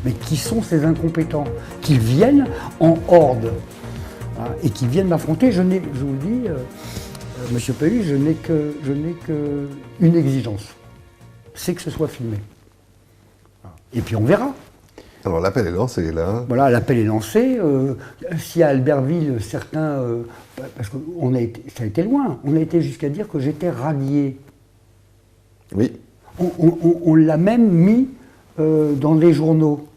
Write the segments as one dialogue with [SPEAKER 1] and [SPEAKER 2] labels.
[SPEAKER 1] Mais qui sont ces incompétents? Qu'ils viennent en horde et qui viennent m'affronter. Je vous le dis, Monsieur Pahu, je n'ai qu'une exigence, c'est que ce soit filmé. Et puis on verra.
[SPEAKER 2] Alors l'appel est lancé là.
[SPEAKER 1] Voilà, l'appel est lancé. Si à Albertville, certains, parce que ça a été loin, on a été jusqu'à dire que j'étais radié.
[SPEAKER 2] Oui.
[SPEAKER 1] On l'a même mis dans les journaux.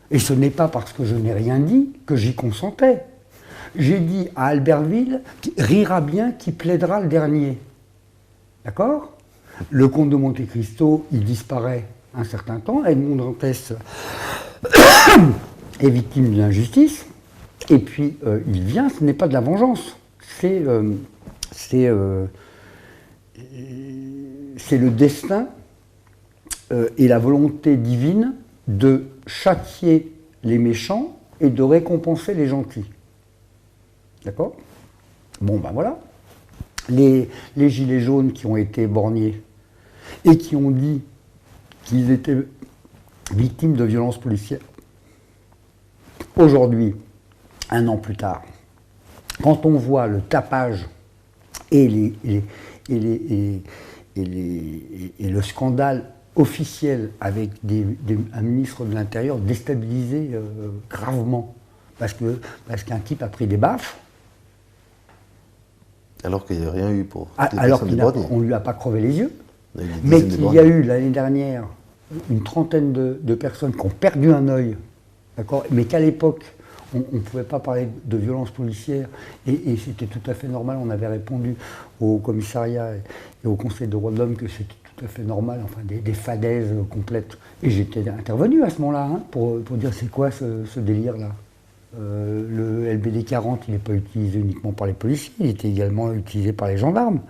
[SPEAKER 1] Et ce n'est pas parce que je n'ai rien dit que j'y consentais. J'ai dit à Albertville, rira bien qui plaidera le dernier. D'accord? Le comte de Monte Cristo, il disparaît un certain temps. Edmond Dantès est victime d'une injustice. Et puis, il vient, ce n'est pas de la vengeance. C'est le destin et la volonté divine de châtier les méchants et de récompenser les gentils. D'accord? Bon, ben voilà. Les gilets jaunes qui ont été borgnés et qui ont dit qu'ils étaient victimes de violences policières. Aujourd'hui, 1 an plus tard, quand on voit le tapage et le scandale officiel avec un ministre de l'Intérieur déstabilisé gravement parce qu'un type a pris des baffes.
[SPEAKER 2] Alors qu'il n'y a rien eu pour.
[SPEAKER 1] Alors qu'on ne lui a pas crevé les yeux, mais qu'il y a eu l'année dernière une trentaine de personnes qui ont perdu un œil, d'accord, mais qu'à l'époque, on ne pouvait pas parler de violence policière et c'était tout à fait normal. On avait répondu au commissariat et au Conseil de droits de l'homme que c'était tout à fait normal, enfin des fadaises complètes. Et j'étais intervenu à ce moment-là pour dire c'est quoi ce délire-là. Le LBD 40, il n'est pas utilisé uniquement par les policiers, il était également utilisé par les gendarmes.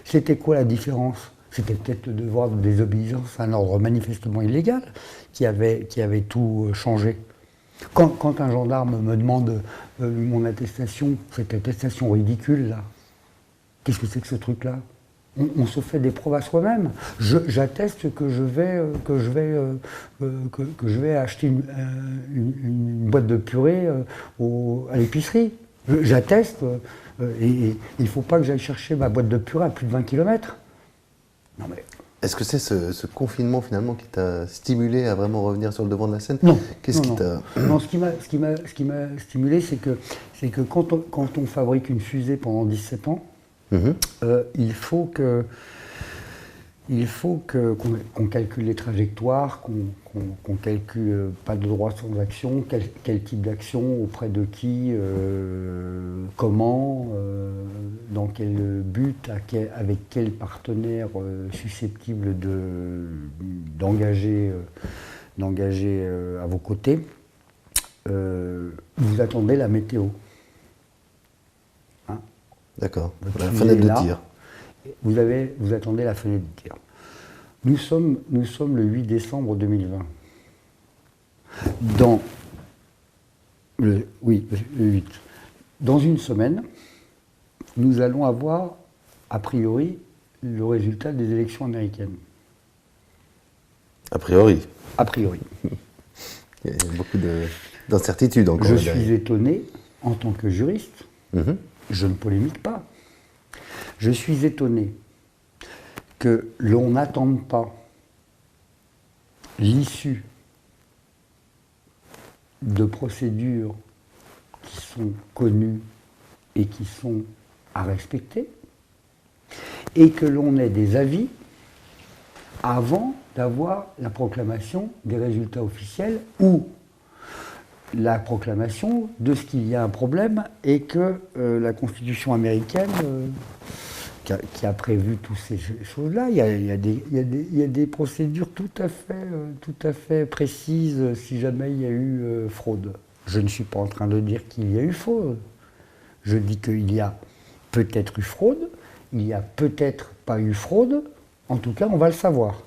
[SPEAKER 1] C'était quoi la différence? C'était peut-être le devoir de désobéissance à un ordre manifestement illégal qui avait tout changé. Quand un gendarme me demande mon attestation, cette attestation ridicule là, qu'est-ce que c'est que ce truc-là? On se fait des preuves à soi-même. J'atteste que je vais acheter une boîte de purée à l'épicerie. J'atteste et il ne faut pas que j'aille chercher ma boîte de purée à plus de 20 km. Non mais...
[SPEAKER 2] Est-ce que c'est ce confinement finalement qui t'a stimulé à vraiment revenir sur le devant de la scène?
[SPEAKER 1] Non.
[SPEAKER 2] Non,
[SPEAKER 1] ce qui m'a stimulé, c'est que quand on fabrique une fusée pendant 17 ans, il faut qu'on calcule les trajectoires, qu'on calcule pas de droit sans action, quel type d'action, auprès de qui, comment, dans quel but, avec quel partenaire susceptible d'engager à vos côtés. Vous attendez la météo.
[SPEAKER 2] D'accord, la fenêtre de tir.
[SPEAKER 1] Vous attendez la fenêtre de tir. Nous sommes le 8 décembre 2020. Le 8. Dans une semaine, nous allons avoir, a priori, le résultat des élections américaines.
[SPEAKER 2] A priori.
[SPEAKER 1] A priori.
[SPEAKER 2] Il y a beaucoup d'incertitudes encore.
[SPEAKER 1] Je suis étonné, en tant que juriste, je ne polémique pas. Je suis étonné que l'on n'attende pas l'issue de procédures qui sont connues et qui sont à respecter, et que l'on ait des avis avant d'avoir la proclamation des résultats officiels ou la proclamation de ce qu'il y a un problème et que la Constitution américaine, qui a prévu toutes ces choses-là, il y a des procédures tout à fait précises si jamais il y a eu fraude. Je ne suis pas en train de dire qu'il y a eu fraude. Je dis qu'il y a peut-être eu fraude, il n'y a peut-être pas eu fraude. En tout cas, on va le savoir.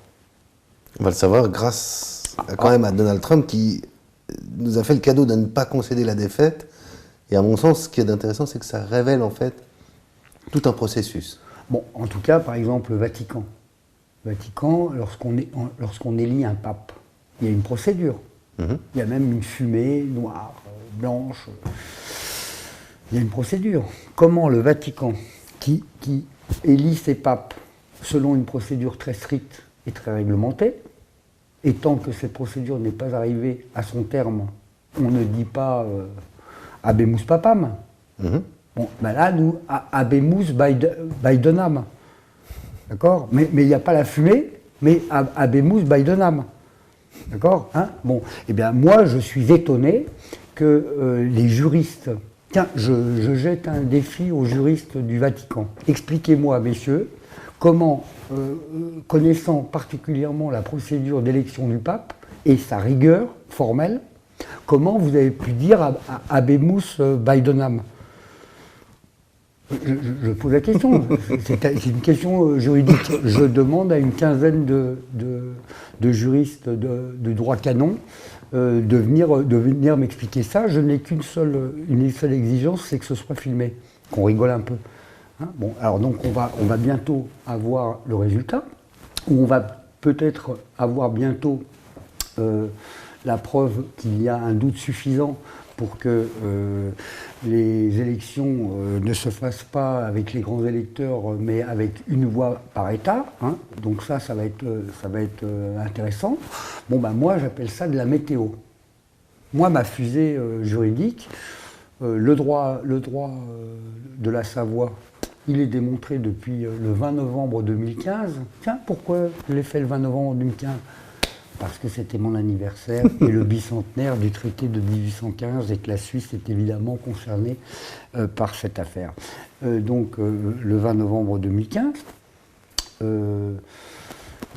[SPEAKER 2] On va le savoir grâce quand même à Donald Trump qui nous a fait le cadeau de ne pas concéder la défaite. Et à mon sens, ce qui est intéressant, c'est que ça révèle en fait tout un processus.
[SPEAKER 1] Bon, en tout cas, par exemple, le Vatican. Vatican, lorsqu'on élit un pape, il y a une procédure. Il y a même une fumée noire, blanche. Il y a une procédure. Comment le Vatican, qui élit ses papes selon une procédure très stricte et très réglementée, et tant que cette procédure n'est pas arrivée à son terme, on ne dit pas Habemus Papam. Bon, ben là, nous, Habemus Baidenam. D'accord? Mais il n'y a pas la fumée, mais Habemus Baidenam. D'accord? Hein? Bon, eh bien, moi, je suis étonné que les juristes. Tiens, je jette un défi aux juristes du Vatican. Expliquez-moi, messieurs, comment, connaissant particulièrement la procédure d'élection du pape et sa rigueur formelle, comment vous avez pu dire Habemus Baidenam? Je pose la question, c'est une question juridique. Je demande à une quinzaine de juristes de droit canon de venir m'expliquer ça. Je n'ai qu'une seule exigence, c'est que ce soit filmé, qu'on rigole un peu. Hein, bon, alors donc on va bientôt avoir le résultat, ou on va peut-être avoir bientôt la preuve qu'il y a un doute suffisant pour que les élections ne se fassent pas avec les grands électeurs, mais avec une voix par État. Hein. Donc ça va être intéressant. Bon, ben moi, j'appelle ça de la météo. Moi, ma fusée juridique, le droit de la Savoie, il est démontré depuis le 20 novembre 2015. Tiens, pourquoi je l'ai fait le 20 novembre 2015 ? Parce que c'était mon anniversaire et le bicentenaire du traité de 1815 et que la Suisse est évidemment concernée par cette affaire. Donc le 20 novembre 2015,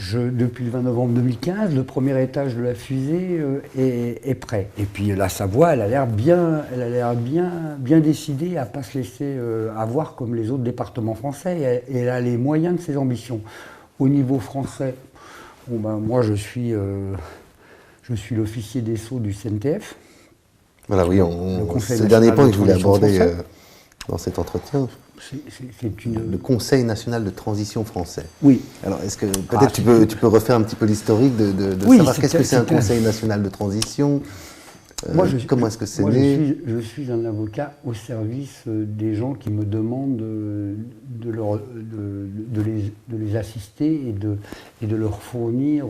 [SPEAKER 1] depuis le 20 novembre 2015, le premier étage de la fusée est prêt. Et puis la Savoie, elle a l'air bien décidée à ne pas se laisser avoir comme les autres départements français et elle a les moyens de ses ambitions. Au niveau français, bon ben, moi, je suis l'officier des sceaux du CNTF.
[SPEAKER 2] Voilà, oui, c'est le dernier point que je voulais aborder dans cet entretien. Le Conseil national de transition français.
[SPEAKER 1] Oui.
[SPEAKER 2] Alors, est-ce que peut-être tu peux refaire un petit peu l'historique de savoir qu'est-ce que c'est un Conseil national de transition? Comment est-ce que c'est né?
[SPEAKER 1] Je suis un avocat au service des gens qui me demandent de les assister et de leur fournir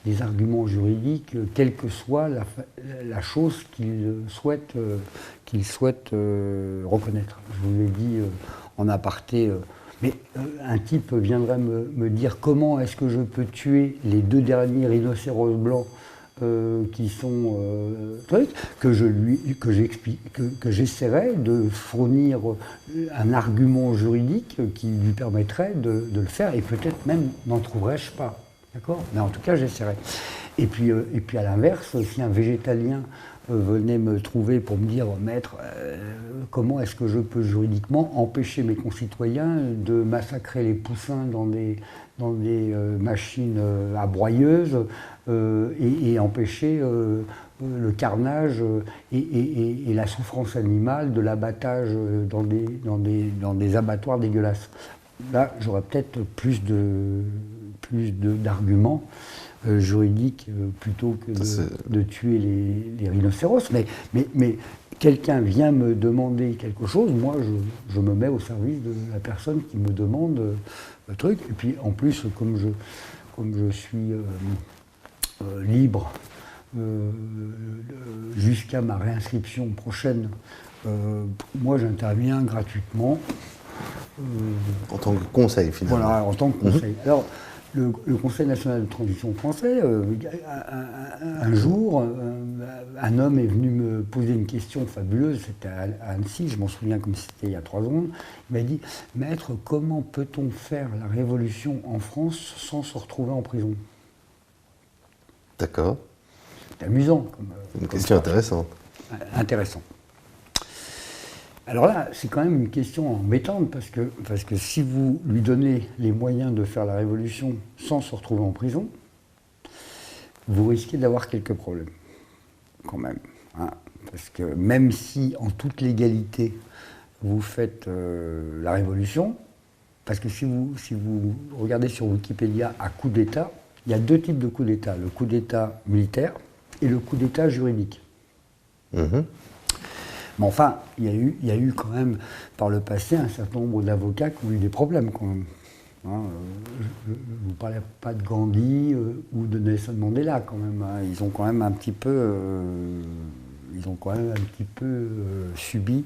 [SPEAKER 1] des arguments juridiques, quelle que soit la chose qu'ils souhaitent reconnaître. Je vous l'ai dit en aparté. Mais un type viendrait me dire comment est-ce que je peux tuer les 2 derniers rhinocéros blancs qui sont que j'essaierai de fournir un argument juridique qui lui permettrait de le faire et peut-être même n'en trouverai-je pas. D'accord ? Mais en tout cas, j'essaierai. Et puis à l'inverse, si un végétalien venait me trouver pour me dire « Maître, comment est-ce que je peux juridiquement empêcher mes concitoyens de massacrer les poussins dans des machines à broyeuses et empêcher le carnage et la souffrance animale de l'abattage dans des abattoirs dégueulasses ». Là, j'aurais peut-être plus d'arguments juridiques plutôt que de tuer les rhinocéros. Mais quelqu'un vient me demander quelque chose, moi je me mets au service de la personne qui me demande le truc. Et puis en plus, comme je suis libre jusqu'à ma réinscription prochaine, moi j'interviens gratuitement.
[SPEAKER 2] En tant que conseil, finalement.
[SPEAKER 1] Voilà, en tant que conseil. Alors, le Conseil national de transition français, un jour, un homme est venu me poser une question fabuleuse, c'était à Annecy, je m'en souviens comme si c'était il y a 3 secondes. Il m'a dit « Maître, comment peut-on faire la révolution en France sans se retrouver en prison ?»
[SPEAKER 2] D'accord.
[SPEAKER 1] C'est amusant.
[SPEAKER 2] Une question intéressante.
[SPEAKER 1] Intéressant. Alors là, c'est quand même une question embêtante parce que si vous lui donnez les moyens de faire la révolution sans se retrouver en prison, vous risquez d'avoir quelques problèmes, quand même. Hein, parce que même si, en toute légalité, vous faites la révolution, parce que si vous regardez sur Wikipédia à coup d'État, il y a 2 types de coups d'État. Le coup d'État militaire, et le coup d'État juridique.
[SPEAKER 2] Mhm.
[SPEAKER 1] Mais enfin, il y a eu quand même, par le passé, un certain nombre d'avocats qui ont eu des problèmes quand même. Hein, je ne vous parlais pas de Gandhi ou de Nelson Mandela quand même. Hein. Ils ont quand même un petit peu, subi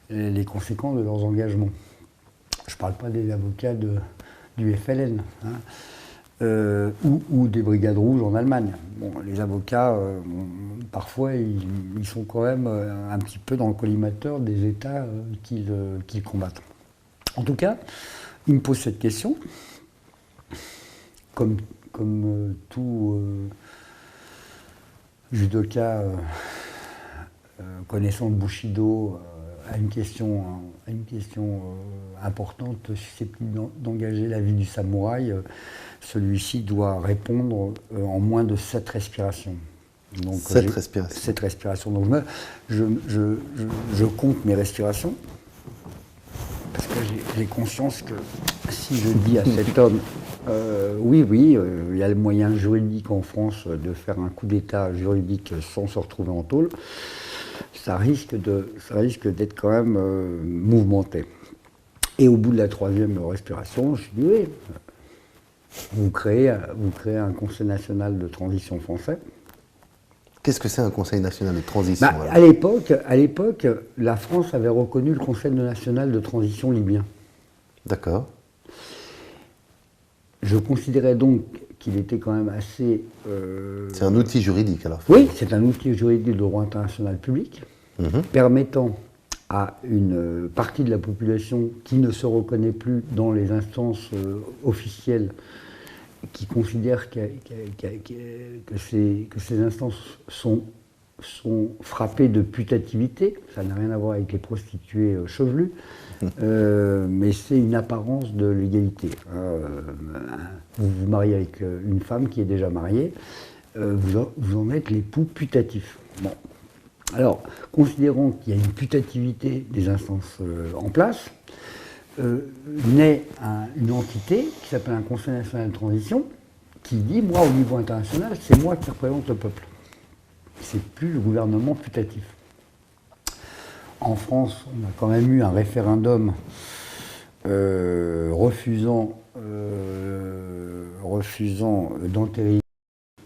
[SPEAKER 1] les conséquences de leurs engagements. Je ne parle pas des avocats du FLN. Hein. Ou des brigades rouges en Allemagne. Bon, les avocats, parfois, ils sont quand même un petit peu dans le collimateur des États qu'ils combattent. En tout cas, il me pose cette question. Comme tout judoka connaissant le Bushido a une question importante susceptible d'engager la vie du samouraï, celui-ci doit répondre en moins de 7 respirations. Donc,
[SPEAKER 2] 7 respirations.
[SPEAKER 1] 7 respirations. Donc je compte mes respirations, parce que j'ai conscience que si je dis à cet homme, oui, il y a le moyen juridique en France de faire un coup d'État juridique sans se retrouver en tôle, ça risque d'être quand même mouvementé. Et au bout de la 3e respiration, je dis oui, vous créez un Conseil national de transition français.
[SPEAKER 2] Qu'est-ce que c'est un Conseil national de transition
[SPEAKER 1] À l'époque, la France avait reconnu le Conseil national de transition libyen.
[SPEAKER 2] D'accord.
[SPEAKER 1] Je considérais donc qu'il était quand même assez...
[SPEAKER 2] C'est un outil juridique alors.
[SPEAKER 1] Oui, c'est un outil juridique de droit international public, permettant à une partie de la population qui ne se reconnaît plus dans les instances officielles, qui considère que ces instances sont frappées de putativité. Ça n'a rien à voir avec les prostituées chevelues, mais c'est une apparence de l'égalité. Vous vous mariez avec une femme qui est déjà mariée, vous en êtes l'époux putatif. Bon. Alors, considérons qu'il y a une putativité des instances en place, naît une entité qui s'appelle un Conseil national de transition, qui dit, moi, au niveau international, c'est moi qui représente le peuple. C'est plus le gouvernement putatif. En France, on a quand même eu un référendum refusant d'entériner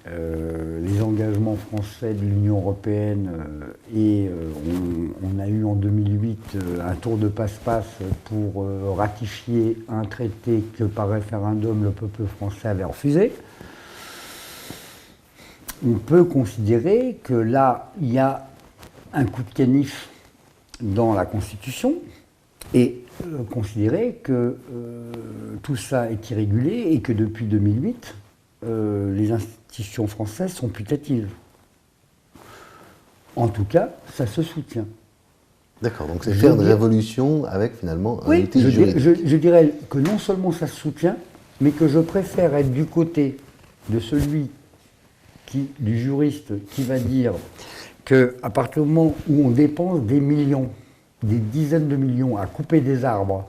[SPEAKER 1] les engagements français de l'Union européenne et on a eu en 2008 un tour de passe-passe pour ratifier un traité que par référendum le peuple français avait refusé. On peut considérer que là, il y a un coup de canif dans la Constitution et considérer que tout ça est irrégulé et que depuis 2008, les institutions françaises sont putatives. En tout cas, ça se soutient.
[SPEAKER 2] D'accord, donc c'est faire une révolution avec finalement un outil juridique.
[SPEAKER 1] Je dirais que non seulement ça se soutient, mais que je préfère être du côté de celui du juriste qui va dire qu'à partir du moment où on dépense des millions, des dizaines de millions à couper des arbres,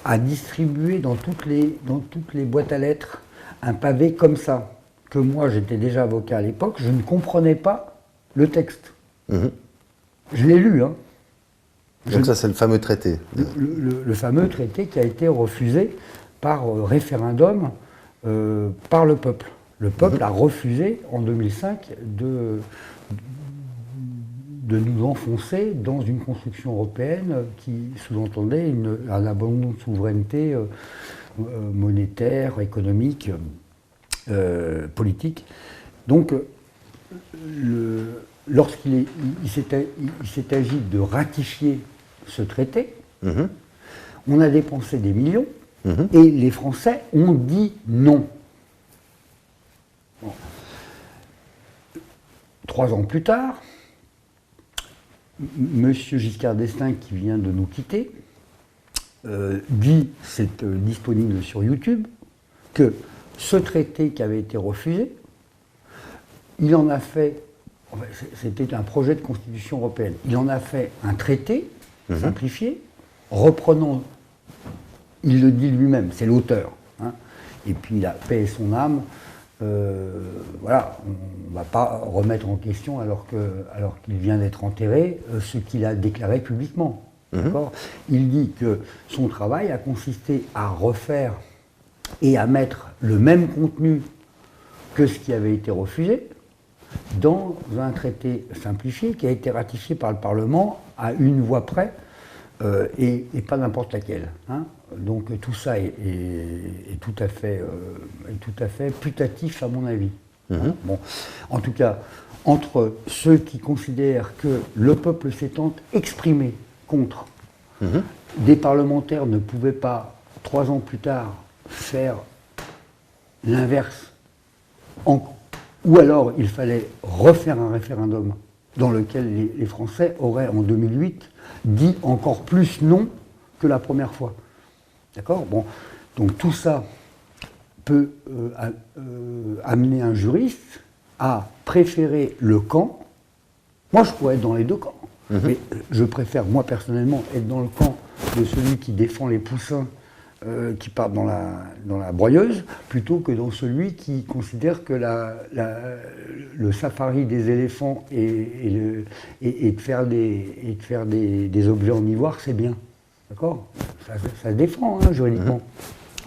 [SPEAKER 1] à distribuer dans toutes les boîtes à lettres un pavé comme ça, que moi j'étais déjà avocat à l'époque, je ne comprenais pas le texte. Je l'ai lu. Hein.
[SPEAKER 2] Donc ça c'est le fameux traité.
[SPEAKER 1] Le fameux traité qui a été refusé par référendum par le peuple. Le peuple a refusé en 2005 de nous enfoncer dans une construction européenne qui sous-entendait un abandon de souveraineté monétaire, économique, politique. Donc, lorsqu'il s'est agi de ratifier ce traité, on a dépensé des millions et les Français ont dit non. Bon. 3 ans plus tard, M. Giscard d'Estaing, qui vient de nous quitter, dit, c'est disponible sur YouTube, que ce traité qui avait été refusé, il en a fait, c'était un projet de constitution européenne, il en a fait un traité simplifié, reprenant, il le dit lui-même, c'est l'auteur, hein, et puis il a paix et son âme, voilà, on ne va pas remettre en question, alors qu'il vient d'être enterré, ce qu'il a déclaré publiquement. D'accord ? Il dit que son travail a consisté à refaire et à mettre le même contenu que ce qui avait été refusé dans un traité simplifié qui a été ratifié par le Parlement à une voix près, et pas n'importe laquelle. Hein. Donc tout ça est tout à fait putatif à mon avis. Hein. Bon, en tout cas, entre ceux qui considèrent que le peuple s'étant exprimé contre, des parlementaires ne pouvaient pas, 3 ans plus tard, faire l'inverse, ou alors il fallait refaire un référendum dans lequel les Français auraient, en 2008, dit encore plus non que la première fois. D'accord ? Bon, donc tout ça peut amener un juriste à préférer le camp. Moi, je pourrais être dans les deux camps, mais je préfère, moi personnellement, être dans le camp de celui qui défend les poussins qui partent dans la broyeuse, plutôt que dans celui qui considère que le safari des éléphants et de faire des objets en ivoire, c'est bien. D'accord ? Ça se défend, hein, juridiquement.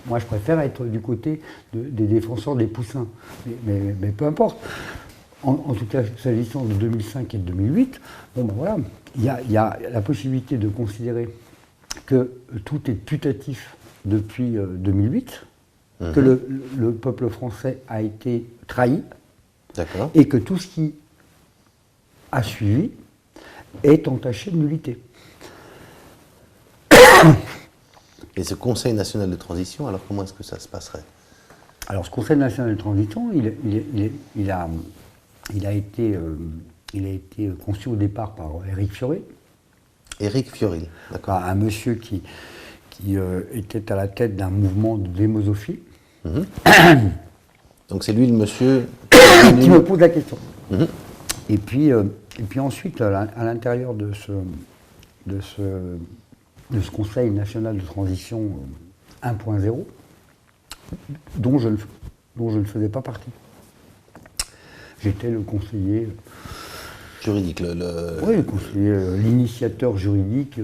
[SPEAKER 1] Moi, je préfère être du côté des défenseurs des poussins. Mais peu importe. En tout cas, s'agissant de 2005 et de 2008, bon ben voilà, il y a la possibilité de considérer que tout est putatif depuis 2008, que le peuple français a été trahi, et que tout ce qui a suivi est entaché de nullité.
[SPEAKER 2] Et ce Conseil national de transition, alors comment est-ce que ça se passerait ?
[SPEAKER 1] Alors ce Conseil national de transition, il a été conçu au départ par Éric Fioret.
[SPEAKER 2] Éric Fioret, d'accord.
[SPEAKER 1] Un monsieur qui était à la tête d'un mouvement de démosophie.
[SPEAKER 2] Donc c'est lui le monsieur
[SPEAKER 1] qui me pose la question. Et puis ensuite, à l'intérieur de ce Conseil national de transition 1.0, dont je ne faisais pas partie. J'étais le conseiller
[SPEAKER 2] juridique,
[SPEAKER 1] oui, le conseiller, l'initiateur juridique,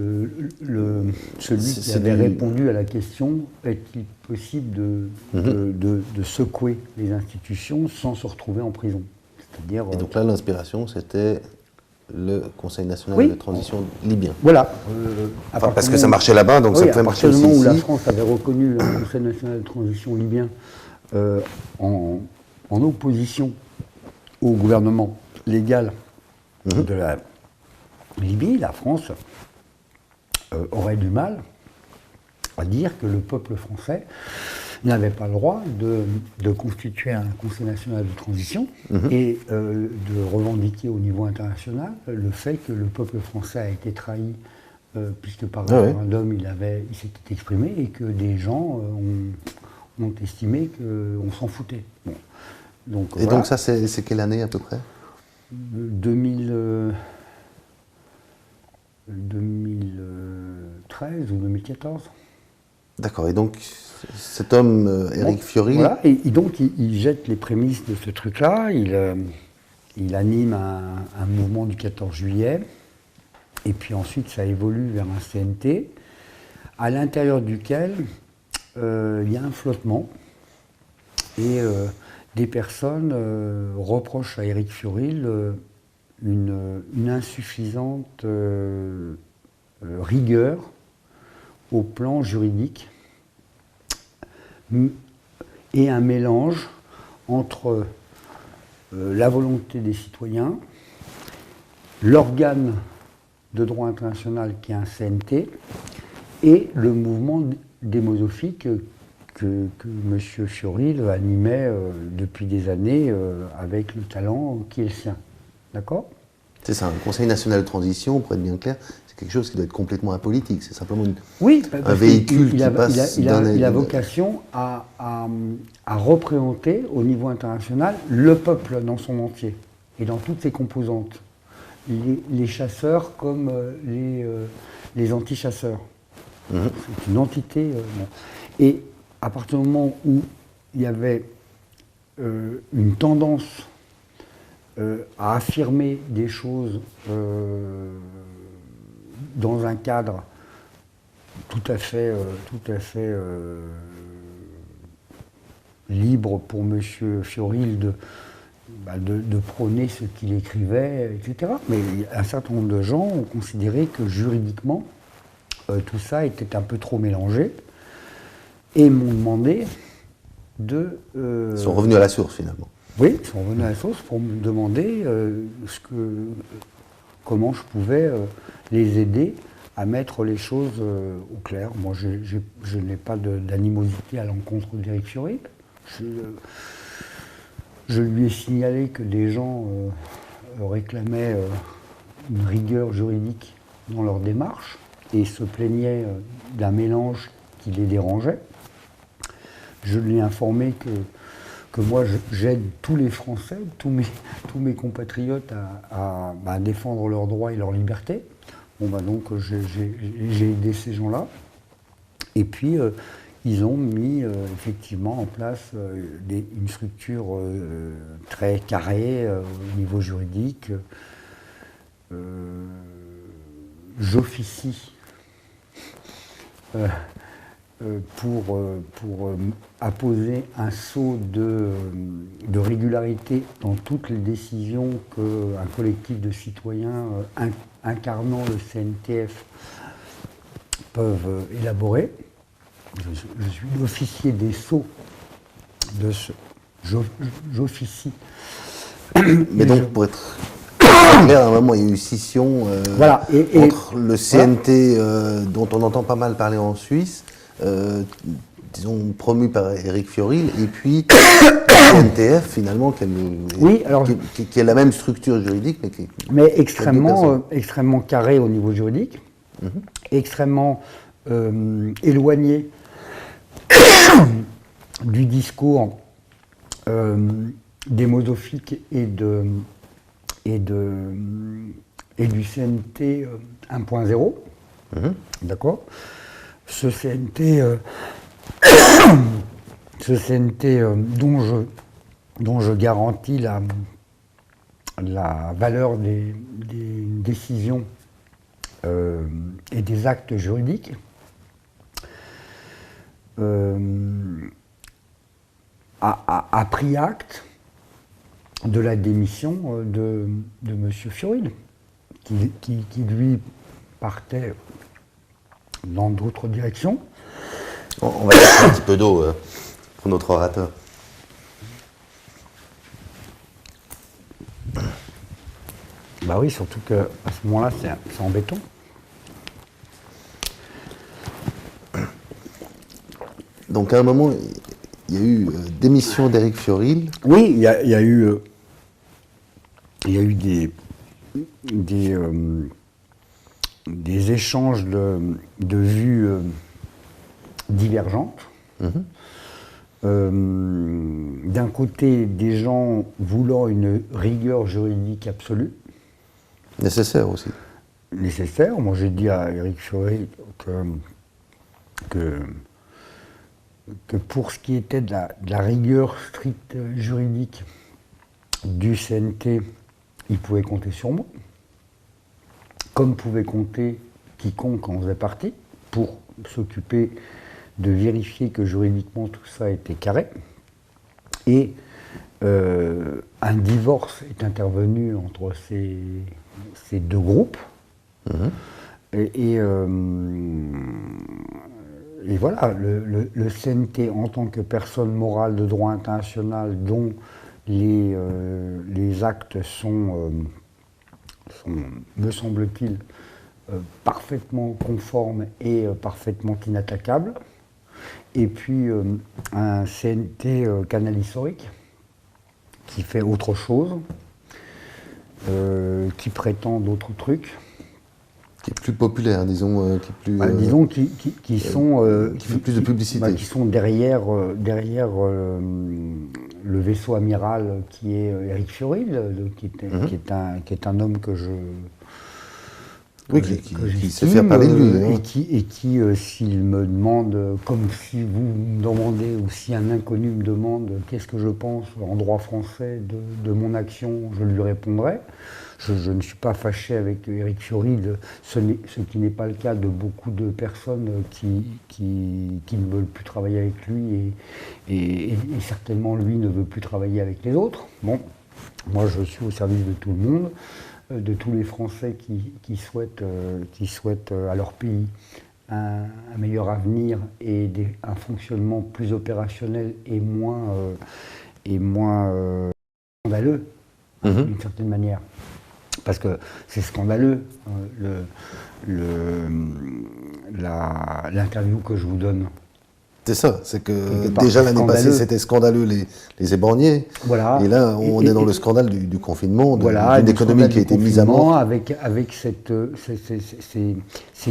[SPEAKER 1] celui qui avait répondu à la question est-il possible de secouer les institutions sans se retrouver en prison ? C'est-à-dire,
[SPEAKER 2] et donc là, l'inspiration, c'était le Conseil national de transition libyen.
[SPEAKER 1] Voilà.
[SPEAKER 2] Parce que ça marchait là-bas, donc ça pouvait marcher aussi ici.
[SPEAKER 1] À partir du moment où la France avait reconnu le Conseil national de transition libyen en opposition au gouvernement légal de la Libye, la France aurait du mal à dire que le peuple français n'avait pas le droit de constituer un Conseil national de transition et de revendiquer au niveau international le fait que le peuple français a été trahi puisque par référendum il s'était exprimé et que des gens ont estimé qu'on s'en foutait. Bon. Donc,
[SPEAKER 2] et voilà. Donc ça, c'est quelle année à peu près ?
[SPEAKER 1] 2013 ou 2014.
[SPEAKER 2] D'accord, et donc cet homme, Éric Fioret...
[SPEAKER 1] Voilà, et donc il jette les prémices de ce truc-là, il anime un mouvement du 14 juillet, et puis ensuite ça évolue vers un CNT, à l'intérieur duquel il y a un flottement, et des personnes reprochent à Éric Fioret une insuffisante rigueur au plan juridique et un mélange entre la volonté des citoyens, l'organe de droit international qui est un CNT et le mouvement démosophique que M. Fioret animait depuis des années avec le talent qui est le sien. D'accord ?
[SPEAKER 2] C'est ça, un Conseil national de transition, pour être bien clair, c'est quelque chose qui doit être complètement apolitique. C'est simplement un véhicule qui passe
[SPEAKER 1] il a vocation à représenter au niveau international le peuple dans son entier et dans toutes ses composantes. Les chasseurs comme les anti-chasseurs. C'est une entité. Et à partir du moment où il y avait une tendance à affirmer des choses dans un cadre tout à fait libre pour M. Fioril de prôner ce qu'il écrivait, etc. Mais un certain nombre de gens ont considéré que juridiquement, tout ça était un peu trop mélangé et m'ont demandé de...
[SPEAKER 2] Ils sont revenus à la source finalement.
[SPEAKER 1] Oui, ils sont revenus à la source pour me demander comment je pouvais les aider à mettre les choses au clair. Moi, je n'ai pas d'animosité à l'encontre d'Éric Fioril. Je lui ai signalé que des gens réclamaient une rigueur juridique dans leur démarche et se plaignaient d'un mélange qui les dérangeait. Je l'ai informé que moi j'aide tous les Français, tous mes compatriotes à défendre leurs droits et leurs libertés. Bon, donc j'ai aidé ces gens-là. Et puis ils ont mis effectivement en place une structure très carrée au niveau juridique. J'officie pour apposer un sceau de régularité dans toutes les décisions qu'un collectif de citoyens incarnant le CNTF peuvent élaborer. Je suis l'officier des sceaux de ce. J'officie.
[SPEAKER 2] Mais donc, pour être clair, à un moment, il y a eu scission
[SPEAKER 1] voilà,
[SPEAKER 2] entre le CNT, dont on entend pas mal parler en Suisse, disons promu par Éric Fioril, et puis le CNTF, finalement, qui a la même structure juridique,
[SPEAKER 1] mais extrêmement carré au niveau juridique, extrêmement éloigné du discours démosophique et du CNT 1.0. D'accord ? Ce CNT, dont je garantis la valeur des décisions et des actes juridiques, a pris acte de la démission de M. Fioril, qui lui partait dans d'autres directions.
[SPEAKER 2] On va mettre un petit peu d'eau pour notre orateur.
[SPEAKER 1] Bah oui, surtout qu'à ce moment-là, c'est embêtant.
[SPEAKER 2] Donc à un moment, il y a eu démission d'Éric Fioril.
[SPEAKER 1] Oui, il y a eu des échanges de vues divergentes. D'un côté, des gens voulant une rigueur juridique absolue.
[SPEAKER 2] Nécessaire aussi.
[SPEAKER 1] Nécessaire. Moi, j'ai dit à Éric Fioril que pour ce qui était de la rigueur stricte juridique du CNT, il pouvait compter sur moi, comme pouvait compter quiconque en faisait partie, pour s'occuper de vérifier que juridiquement tout ça était carré. Et un divorce est intervenu entre ces deux groupes. Et voilà, le CNT en tant que personne morale de droit international dont les actes sont, me semble-t-il, parfaitement conformes et parfaitement inattaquables. Et puis un CNT canal historique qui fait autre chose, qui prétend d'autres trucs.
[SPEAKER 2] Qui est plus populaire, disons, qui est plus.
[SPEAKER 1] Disons qui sont.
[SPEAKER 2] Qui fait plus de publicité.
[SPEAKER 1] Qui sont derrière le vaisseau amiral qui est Éric Fioril, qui est un homme que
[SPEAKER 2] Oui, qui sait faire parler de lui.
[SPEAKER 1] Et qui s'il me demande, comme si vous me demandez, ou si un inconnu me demande qu'est-ce que je pense en droit français de mon action, je lui répondrai. Je ne suis pas fâché avec Éric Ciotti, ce qui n'est pas le cas de beaucoup de personnes qui ne veulent plus travailler avec lui, et certainement lui ne veut plus travailler avec les autres. Bon, moi je suis au service de tout le monde, de tous les Français qui souhaitent à leur pays un meilleur avenir et un fonctionnement plus opérationnel et moins scandaleux, d'une certaine manière. Parce que c'est scandaleux, l'interview que je vous donne.
[SPEAKER 2] C'est ça, c'est que déjà l'année passée c'était scandaleux les éborgnés,
[SPEAKER 1] voilà.
[SPEAKER 2] Et là on est dans le scandale du confinement, d'une économie qui a été mise à mort.
[SPEAKER 1] Avec ces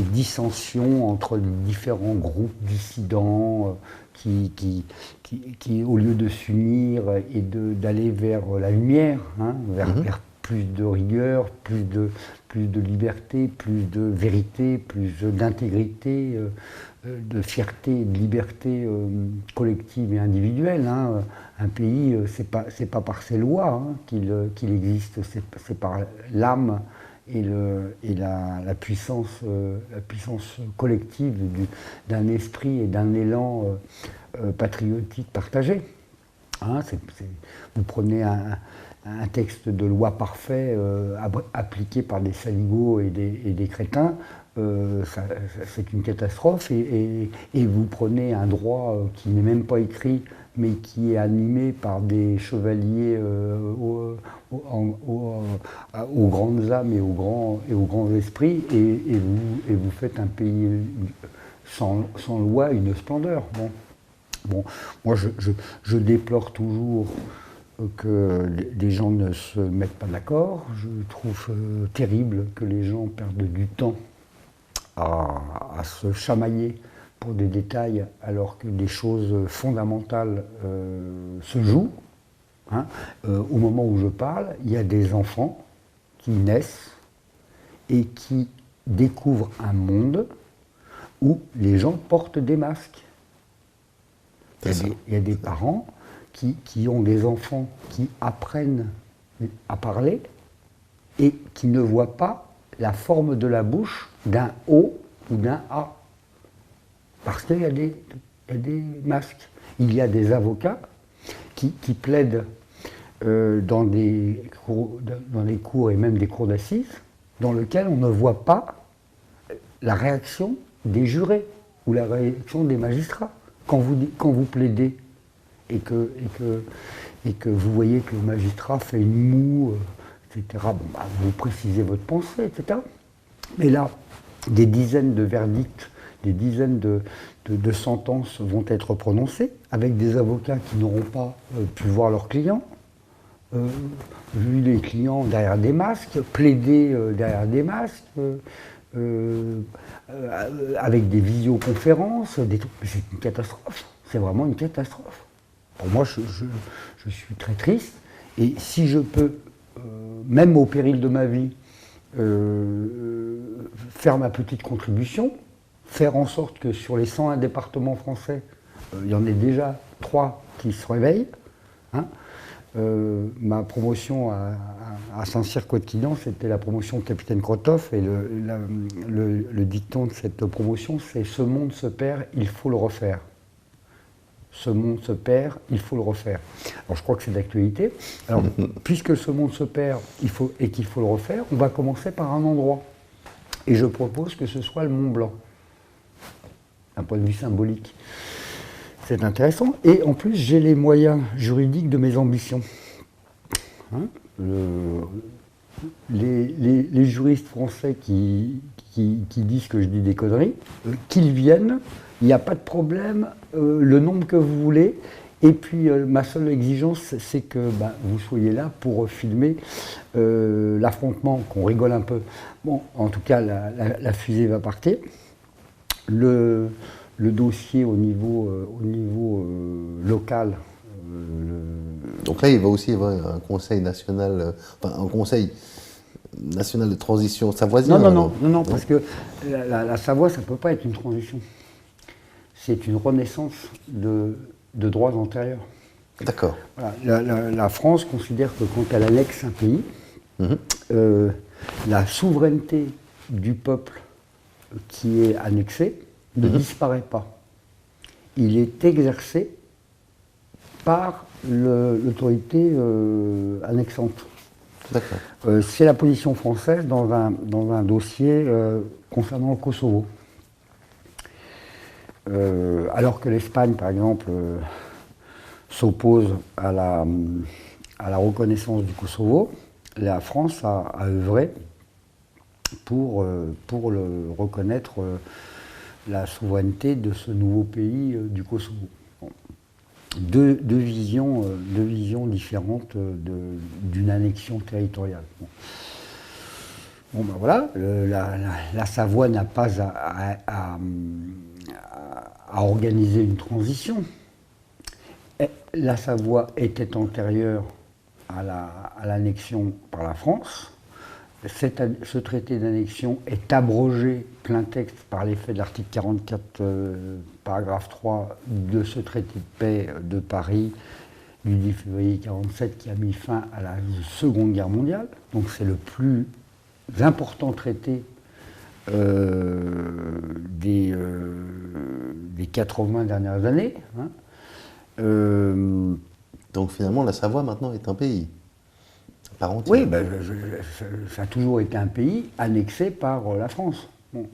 [SPEAKER 1] dissensions entre les différents groupes dissidents qui au lieu de s'unir et d'aller vers la lumière, vers plus de rigueur, plus de liberté, plus de vérité, plus d'intégrité, de fierté et de liberté collective et individuelle. Un pays, c'est pas par ses lois qu'il existe, c'est par l'âme et la puissance collective d'un esprit et d'un élan patriotique partagé. Vous prenez un texte de loi parfait appliqué par des saligots et des crétins, c'est une catastrophe, et vous prenez un droit qui n'est même pas écrit, mais qui est animé par des chevaliers aux grandes âmes et aux grands esprits, et vous faites un pays sans loi, une splendeur. Bon, moi je déplore toujours que des gens ne se mettent pas d'accord. Je trouve terrible que les gens perdent du temps à se chamailler pour des détails alors que des choses fondamentales se jouent. Au moment où je parle, il y a des enfants qui naissent et qui découvrent un où les gens portent des masques. Il y a des parents qui ont des enfants qui apprennent à parler et qui ne voient pas la forme de la bouche d'un O ou d'un A. Parce qu'il y a des masques. Il y a des avocats qui plaident dans des cours et même des cours d'assises, dans lesquels on ne voit pas la réaction des jurés ou la réaction des magistrats. Quand vous plaidez et que vous voyez que le magistrat fait une moue, etc., vous précisez votre pensée, etc. Mais là, des dizaines de verdicts, des dizaines de sentences vont être prononcées avec des avocats qui n'auront pas pu voir leurs clients, vu les clients derrière des masques, plaider derrière des masques, avec des visioconférences, c'est une catastrophe, c'est vraiment une catastrophe. Pour moi, je suis très triste, et si je peux, même au péril de ma vie, faire ma petite contribution, faire en sorte que sur les 101 départements français, il y en ait déjà 3 qui se réveillent. Ma promotion à Saint-Cyr-Côte-Quillan, c'était la promotion de Capitaine Krotov, et le dicton de cette promotion, c'est « Ce monde se perd, il faut le refaire ». Ce monde se perd, il faut le refaire. Alors je crois que c'est d'actualité. Alors, puisque ce monde se perd et qu'il faut le refaire, on va commencer par un endroit. Et je propose que ce soit le Mont Blanc, d'un point de vue symbolique. C'est intéressant. Et en plus, j'ai les moyens juridiques de mes ambitions. Les juristes français qui disent que je dis des conneries, qu'ils viennent, il n'y a pas de problème, le nombre que vous voulez. Et puis ma seule exigence, c'est que vous soyez là pour filmer l'affrontement, qu'on rigole un peu. Bon, en tout cas, la fusée va partir. Le dossier au niveau local.
[SPEAKER 2] Donc là, il va aussi y avoir un conseil national, enfin un conseil national de transition savoisien.
[SPEAKER 1] Non, parce que la Savoie, ça ne peut pas être une transition. C'est une renaissance de droits antérieurs.
[SPEAKER 2] D'accord.
[SPEAKER 1] Voilà. La France considère que quand elle annexe un pays, la souveraineté du peuple qui est annexé ne disparaît pas. Il est exercé par l'autorité annexante.
[SPEAKER 2] D'accord.
[SPEAKER 1] C'est la position française dans un dossier concernant le Kosovo. Alors que l'Espagne, par exemple, s'oppose à la reconnaissance du Kosovo, la France a œuvré pour reconnaître la souveraineté de ce nouveau pays du Kosovo. Bon. Deux visions différentes d'une annexion territoriale. Bon ben voilà, la Savoie n'a pas à organiser une transition. La Savoie était antérieure à l'annexion par la France. Ce traité d'annexion est abrogé plein texte par l'effet de l'article 44, paragraphe 3 de ce traité de paix de Paris du 10 février 1947 qui a mis fin à la Seconde Guerre mondiale. Donc c'est le plus important traité des 80 dernières années. Hein.
[SPEAKER 2] Donc finalement, la Savoie maintenant est un pays.
[SPEAKER 1] Oui, ça a toujours été un pays annexé par la France. Bon.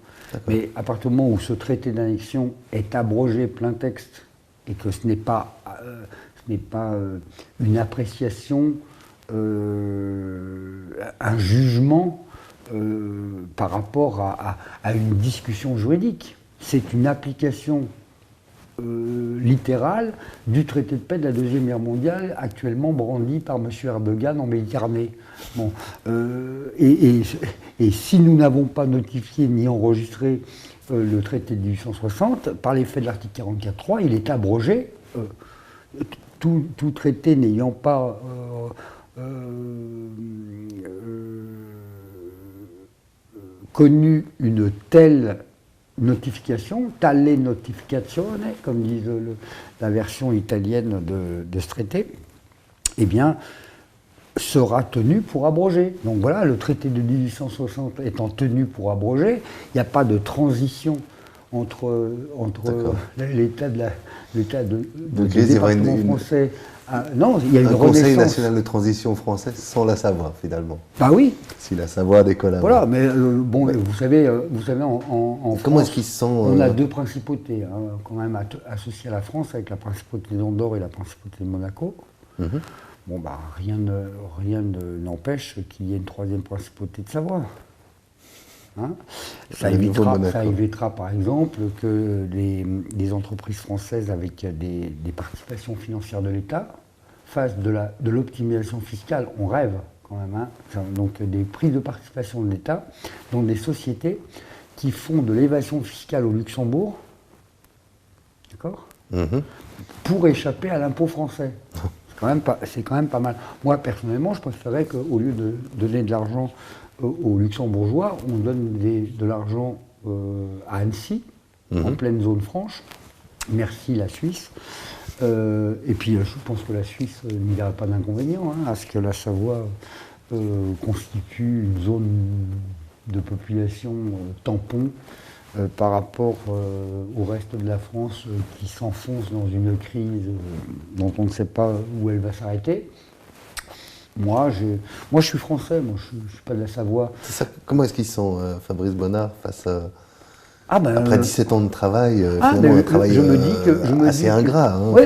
[SPEAKER 1] Mais à partir du moment où ce traité d'annexion est abrogé plein texte et que ce n'est pas une appréciation, un jugement par rapport à une discussion juridique, c'est une application littérale du traité de paix de la Deuxième Guerre mondiale, actuellement brandi par M. Erdogan en Méditerranée. Bon, et si nous n'avons pas notifié ni enregistré le traité de 1860, par l'effet de l'article 44.3, il est abrogé. Tout traité n'ayant pas connu une telle notification, tale notificazione, comme dit la version italienne de ce traité, eh bien, sera tenu pour abroger. Donc voilà, le traité de 1860 étant tenu pour abroger, il n'y a pas de transition entre l'état du département français. Non, il y a une renaissance.
[SPEAKER 2] Conseil national de transition français sans la Savoie, finalement.
[SPEAKER 1] Bah oui.
[SPEAKER 2] Si la Savoie décolle.
[SPEAKER 1] Voilà, mais bon, vous savez, en
[SPEAKER 2] comment
[SPEAKER 1] France,
[SPEAKER 2] est-ce qu'ils sont
[SPEAKER 1] on a deux principautés, hein, quand même associées à la France, avec la principauté d'Andorre et la principauté de Monaco. Bon, bah, rien n'empêche qu'il y ait une troisième principauté de Savoie. Hein, ça évitera par exemple que les entreprises françaises avec des participations financières de l'État fassent de l'optimisation fiscale. On rêve quand même. Hein, donc des prises de participation de l'État dans des sociétés qui font de l'évasion fiscale au Luxembourg, d'accord, pour échapper à l'impôt français. C'est quand même pas mal. Moi, personnellement, je préférerais qu'au lieu de donner de l'argent aux Luxembourgeois, on donne de l'argent à Annecy, en pleine zone franche. Merci la Suisse. Et puis, je pense que la Suisse n'y verra pas d'inconvénient à ce que la Savoie constitue une zone de population tampon par rapport au reste de la France qui s'enfonce dans une crise dont on ne sait pas où elle va s'arrêter. Moi, je suis français, moi, je ne suis pas de la Savoie.
[SPEAKER 2] Comment est-ce qu'ils sont, Fabrice Bonnard, face à... après 17 ans de travail, finalement, un travail assez ingrat. Hein,
[SPEAKER 1] oui,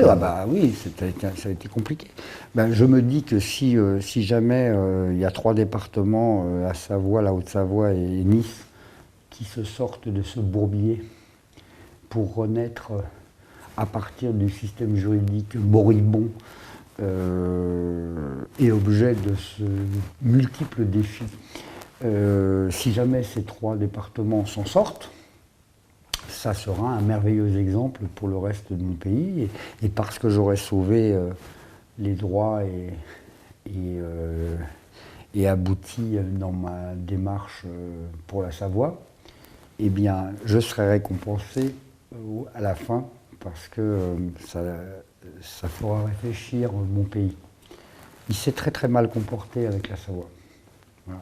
[SPEAKER 1] oui, ça a été compliqué. Je me dis que si jamais il y a 3 départements, la Savoie, la Haute-Savoie et Nice, qui se sortent de ce bourbier pour renaître à partir du système juridique moribond et objet de ce multiple défi, si jamais ces 3 départements s'en sortent, ça sera un merveilleux exemple pour le reste de mon pays, et parce que j'aurai sauvé les droits et et abouti dans ma démarche pour la Savoie, eh bien, je serai récompensé à la fin parce que ça fera réfléchir mon pays. Il s'est très très mal comporté avec la Savoie. Voilà.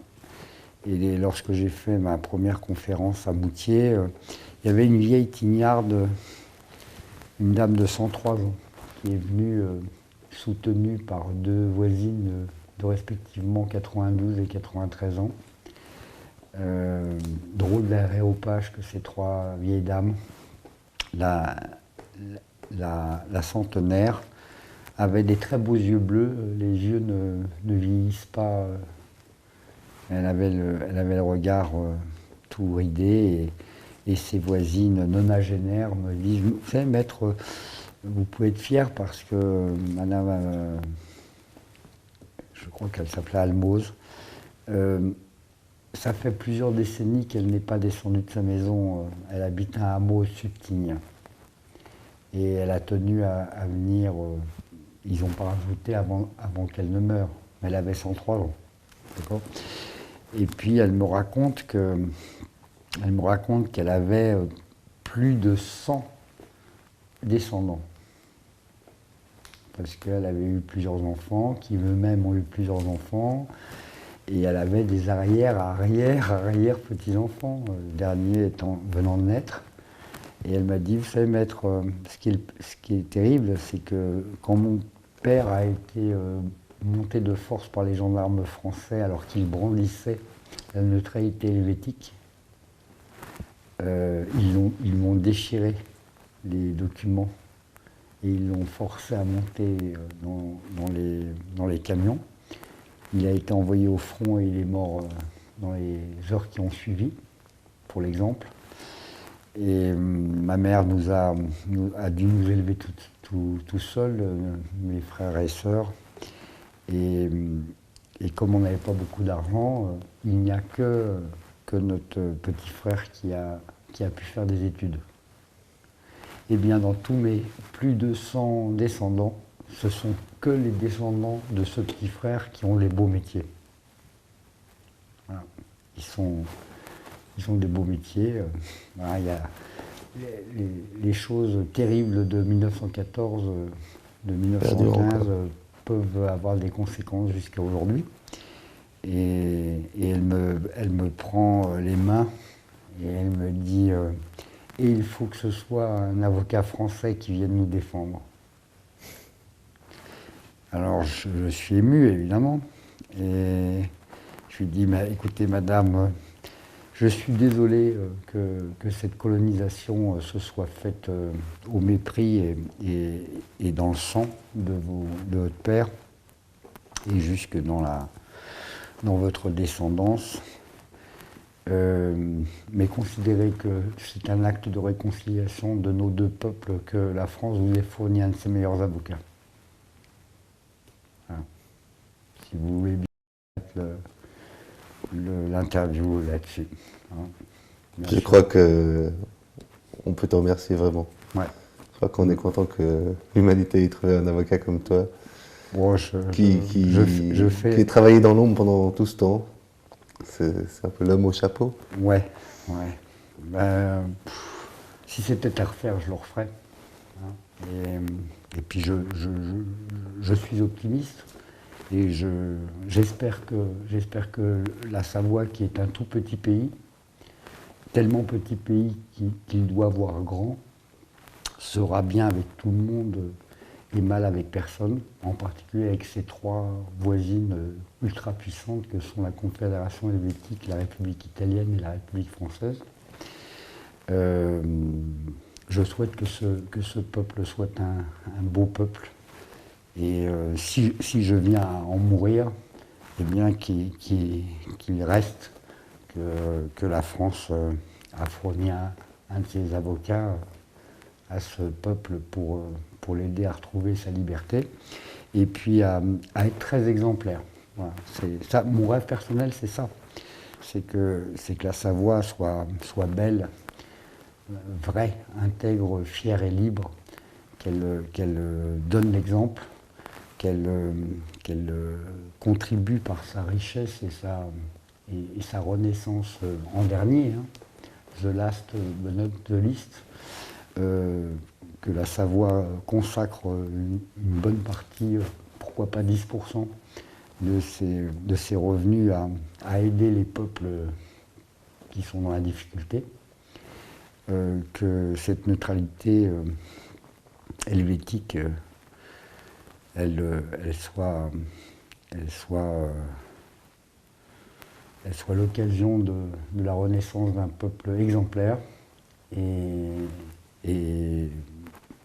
[SPEAKER 1] Et lorsque j'ai fait ma première conférence à Moutier, il y avait une vieille tignarde, une dame de 103 ans, qui est venue soutenue par deux voisines de respectivement 92 et 93 ans. Drôle d'aréopage que ces trois vieilles dames. La centenaire avait des très beaux yeux bleus, les yeux ne vieillissent pas. Elle avait le regard tout ridé et ses voisines nonagénaires me disent, vous savez, maître, vous pouvez être fier parce que madame, je crois qu'elle s'appelait Almoz, ça fait plusieurs décennies qu'elle n'est pas descendue de sa maison. Elle habite un hameau au sud de Tignes. Et elle a tenu à venir, ils n'ont pas rajouté avant qu'elle ne meure. Mais elle avait 103 ans. D'accord ? Et puis elle me raconte qu'elle avait plus de 100 descendants. Parce qu'elle avait eu plusieurs enfants, qui eux-mêmes ont eu plusieurs enfants. Et elle avait des arrière petits-enfants, le dernier venant de naître. Et elle m'a dit, vous savez, maître, ce qui est terrible, c'est que quand mon père a été monté de force par les gendarmes français alors qu'il brandissait la neutralité helvétique, ils l'ont déchiré, les documents, et ils l'ont forcé à monter dans les camions. Il a été envoyé au front et il est mort dans les heures qui ont suivi, pour l'exemple. Et ma mère a dû nous élever tout seul, mes frères et sœurs. Et comme on n'avait pas beaucoup d'argent, il n'y a que notre petit frère qui a pu faire des études. Et bien dans tous mes plus de 100 descendants, ce sont que les descendants de ce petit frère qui ont les beaux métiers. Voilà. Ils ont des beaux métiers. Voilà, il y a les choses terribles de 1914, de 1915 peuvent avoir des conséquences jusqu'à aujourd'hui. Et elle me prend les mains et elle me dit et il faut que ce soit un avocat français qui vienne nous défendre. Alors je suis ému évidemment et je lui dis écoutez madame, je suis désolé que cette colonisation se soit faite au mépris et dans le sang de votre père et jusque dans votre descendance. Mais considérez que c'est un acte de réconciliation de nos deux peuples que la France vous ait fourni un de ses meilleurs avocats. Voilà. Si vous voulez bien l'interview là-dessus. Hein.
[SPEAKER 2] Je crois qu'on peut te remercier vraiment.
[SPEAKER 1] Ouais.
[SPEAKER 2] Je crois qu'on est content que l'humanité ait trouvé un avocat comme toi
[SPEAKER 1] Bon,
[SPEAKER 2] qui ait travaillé dans l'ombre pendant tout ce temps. C'est un peu l'homme au chapeau.
[SPEAKER 1] Ouais. Si c'était à refaire, je le referais. Hein. Et puis je suis optimiste. Et j'espère que la Savoie, qui est un tout petit pays, tellement petit pays qu'il doit voir grand, sera bien avec tout le monde et mal avec personne, en particulier avec ces trois voisines ultra puissantes que sont la Confédération helvétique, la République italienne et la République française. Je souhaite que ce peuple soit un beau peuple. Et si je viens à en mourir, eh bien qu'il reste que la France a fourni un de ses avocats à ce peuple pour l'aider à retrouver sa liberté, et puis à être très exemplaire. Voilà. Ça, mon rêve personnel, c'est ça. C'est que la Savoie soit belle, vraie, intègre, fière et libre, qu'elle donne l'exemple, contribue par sa richesse et sa renaissance en dernier, hein, the last but not the least, que la Savoie consacre une bonne partie, pourquoi pas 10% de ses revenus à aider les peuples qui sont dans la difficulté, que cette neutralité helvétique, elle soit l'occasion de la renaissance d'un peuple exemplaire et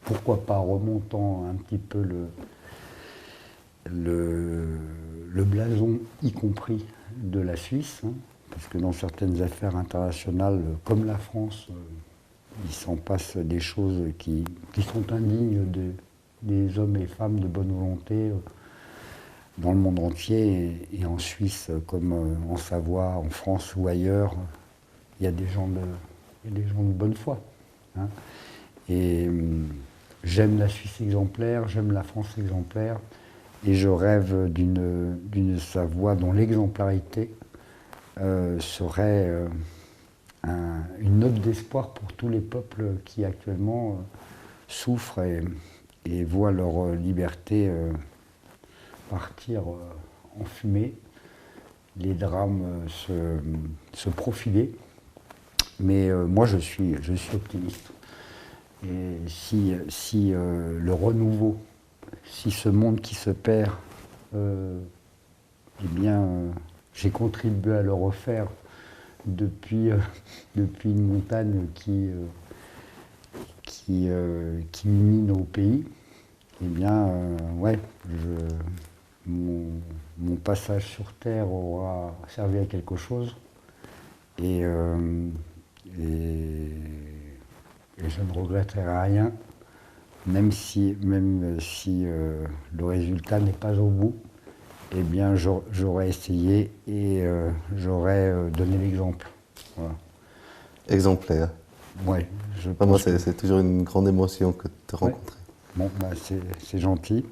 [SPEAKER 1] pourquoi pas remontant un petit peu le blason, y compris de la Suisse, hein, parce que dans certaines affaires internationales, comme la France, il s'en passe des choses qui sont indignes des hommes et femmes de bonne volonté dans le monde entier, et en Suisse, comme en Savoie, en France ou ailleurs, il y a des gens de bonne foi. Hein. Et j'aime la Suisse exemplaire, j'aime la France exemplaire, et je rêve d'une Savoie dont l'exemplarité serait une note d'espoir pour tous les peuples qui actuellement souffrent et voient leur liberté partir en fumée, les drames se profiler. Mais moi je suis optimiste. Et si le renouveau, si ce monde qui se perd, eh bien, j'ai contribué à le refaire depuis une montagne qui unit nos pays, eh bien, ouais, mon passage sur Terre aura servi à quelque chose. Et je ne regretterai rien, même si le résultat n'est pas au bout. Eh bien, j'aurais essayé et j'aurais donné l'exemple. Voilà.
[SPEAKER 2] Exemplaire.
[SPEAKER 1] Oui.
[SPEAKER 2] Moi, c'est toujours une grande émotion que de te rencontrer.
[SPEAKER 1] Bon, c'est gentil.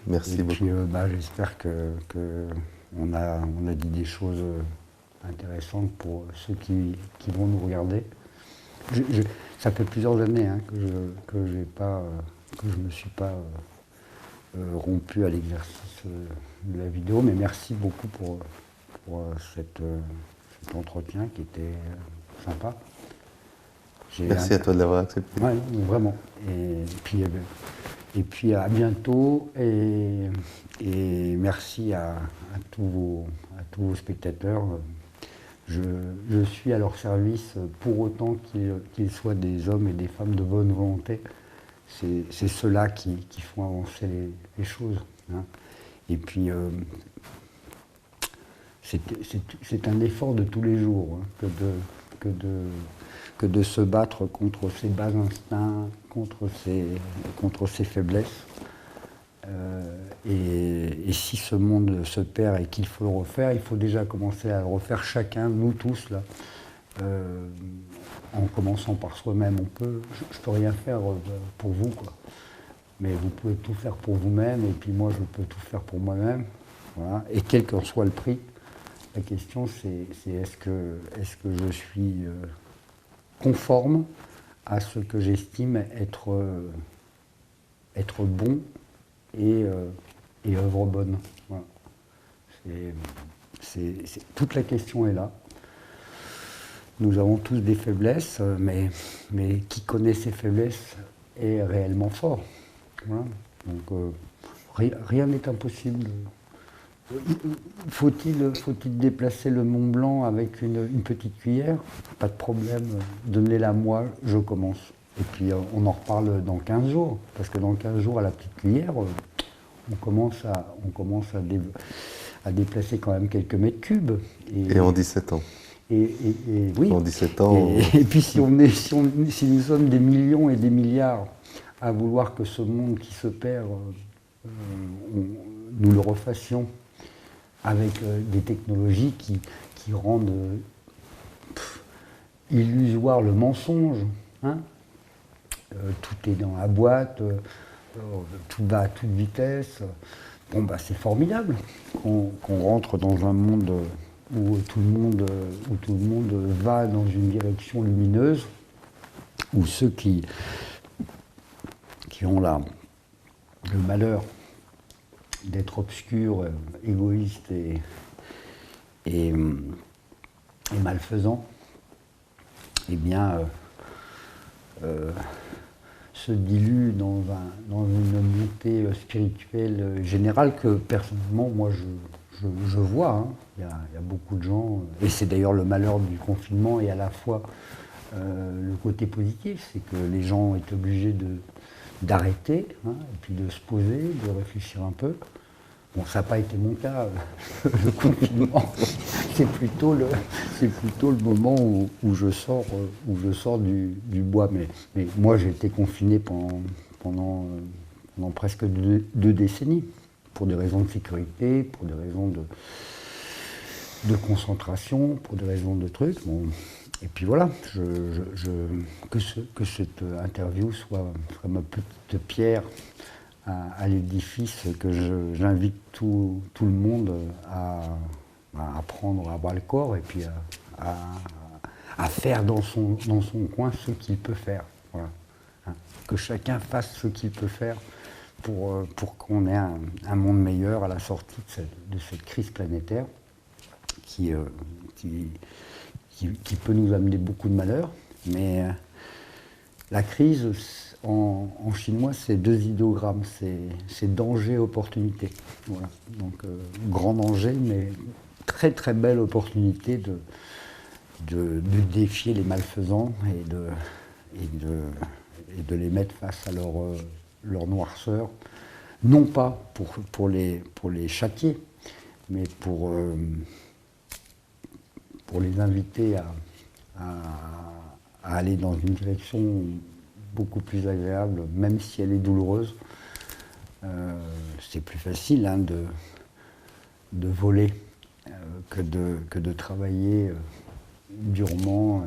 [SPEAKER 2] Merci beaucoup.
[SPEAKER 1] Et puis, j'espère qu'on a dit des choses intéressantes pour ceux qui vont nous regarder. Ça fait plusieurs années hein, que je ne me suis pas rompu à l'exercice de la vidéo, mais merci beaucoup pour cet entretien qui était sympa.
[SPEAKER 2] Merci à toi de l'avoir accepté.
[SPEAKER 1] Oui, vraiment. Et puis à bientôt et merci à tous vos spectateurs. Je suis à leur service pour autant qu'ils soient des hommes et des femmes de bonne volonté. C'est ceux-là qui font avancer les choses. Hein. Et puis, c'est un effort de tous les jours hein, que de se battre contre ses bas instincts, contre ses faiblesses. Et si ce monde se perd et qu'il faut le refaire, il faut déjà commencer à le refaire chacun, nous tous, là, en commençant par soi-même. Je ne peux rien faire pour vous, quoi. Mais vous pouvez tout faire pour vous-même, et puis moi, je peux tout faire pour moi-même. Voilà. Et quel qu'en soit le prix, la question, c'est est-ce que je suis conforme à ce que j'estime être bon et œuvre bonne. Voilà. Toute la question est là. Nous avons tous des faiblesses, mais qui connaît ses faiblesses est réellement fort. Voilà. Donc rien n'est impossible. Faut-il déplacer le Mont Blanc avec une petite cuillère? Pas de problème, donnez-la moi, je commence. Et puis on en reparle dans 15 jours, parce que dans 15 jours, à la petite cuillère, on commence à déplacer quand même quelques mètres cubes.
[SPEAKER 2] Et en 17 ans.
[SPEAKER 1] Et oui.
[SPEAKER 2] En 17 ans.
[SPEAKER 1] Et puis si nous sommes des millions et des milliards à vouloir que ce monde qui se perd, nous le refassions avec des technologies qui rendent illusoire le mensonge. Hein. Tout est dans la boîte, tout va à toute vitesse, Bon, bah, c'est formidable qu'on rentre dans un monde où tout le monde va dans une direction lumineuse, où ceux qui ont le malheur d'être obscurs, égoïstes et malfaisants, eh bien, se diluent dans une montée spirituelle générale que personnellement, moi, je vois. Hein. Il y a beaucoup de gens, et c'est d'ailleurs le malheur du confinement, et à la fois le côté positif, c'est que les gens est obligés d'arrêter, hein, et puis de se poser, de réfléchir un peu. Bon, ça n'a pas été mon cas, le confinement. C'est plutôt le moment où je sors du bois. Mais moi, j'ai été confiné pendant presque deux décennies, pour des raisons de sécurité, pour des raisons de concentration, pour des raisons de trucs. Bon. Et puis voilà, que cette interview soit ma petite pierre à l'édifice, que j'invite tout le monde à prendre à bras le corps et puis à faire dans son coin ce qu'il peut faire. Voilà. Hein. Que chacun fasse ce qu'il peut faire pour qu'on ait un monde meilleur à la sortie de cette crise planétaire qui peut nous amener beaucoup de malheur. Mais la crise, en chinois, c'est 2 idéogrammes, c'est danger-opportunité. Voilà. Donc, grand danger, mais très très belle opportunité de défier les malfaisants et de les mettre face à leur noirceur, non pas pour les châtier, mais pour les inviter à aller dans une direction beaucoup plus agréable, même si elle est douloureuse. C'est plus facile, hein, de voler que de travailler durement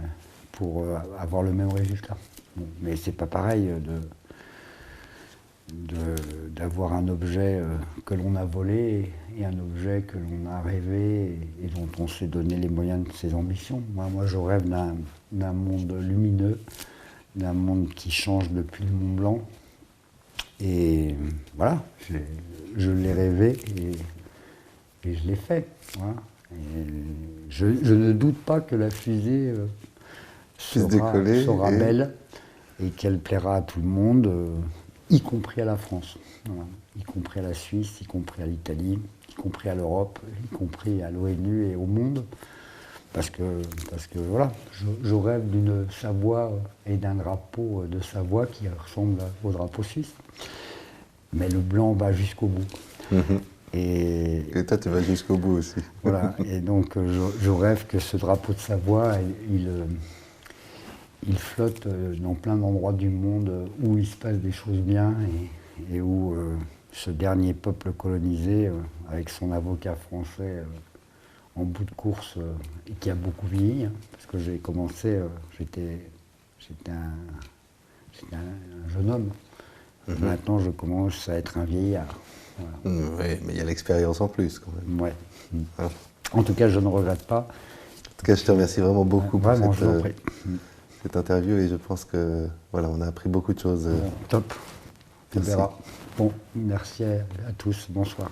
[SPEAKER 1] pour avoir le même résultat. Bon, mais c'est pas pareil d'avoir un objet que l'on a volé et un objet que l'on a rêvé et dont on s'est donné les moyens de ses ambitions. Moi je rêve d'un monde lumineux, d'un monde qui change depuis le Mont Blanc. Et voilà, je l'ai rêvé et je l'ai fait. Voilà. Et je ne doute pas que la fusée sera belle et qu'elle plaira à tout le monde, y compris à la France, voilà. Y compris à la Suisse, y compris à l'Italie, y compris à l'Europe, y compris à l'ONU et au monde. Parce que voilà, je rêve d'une Savoie et d'un drapeau de Savoie qui ressemble au drapeau suisse. Mais le blanc va jusqu'au bout.
[SPEAKER 2] Mmh.
[SPEAKER 1] Et
[SPEAKER 2] toi, tu vas jusqu'au bout aussi.
[SPEAKER 1] Voilà, et donc je rêve que ce drapeau de Savoie, il flotte dans plein d'endroits du monde où il se passe des choses bien et où ce dernier peuple colonisé, avec son avocat français en bout de course, et qui a beaucoup vieilli, hein, parce que j'ai commencé, j'étais un jeune homme. Mmh. Maintenant, je commence à être un vieillard. Voilà.
[SPEAKER 2] Oui, mais il y a l'expérience en plus quand même.
[SPEAKER 1] Ouais. Hein. En tout cas, je ne regrette pas.
[SPEAKER 2] En tout cas, je te remercie vraiment beaucoup pour cette interview et je pense que voilà, on a appris beaucoup de choses.
[SPEAKER 1] Top. On verra. Bon, merci à tous. Bonsoir.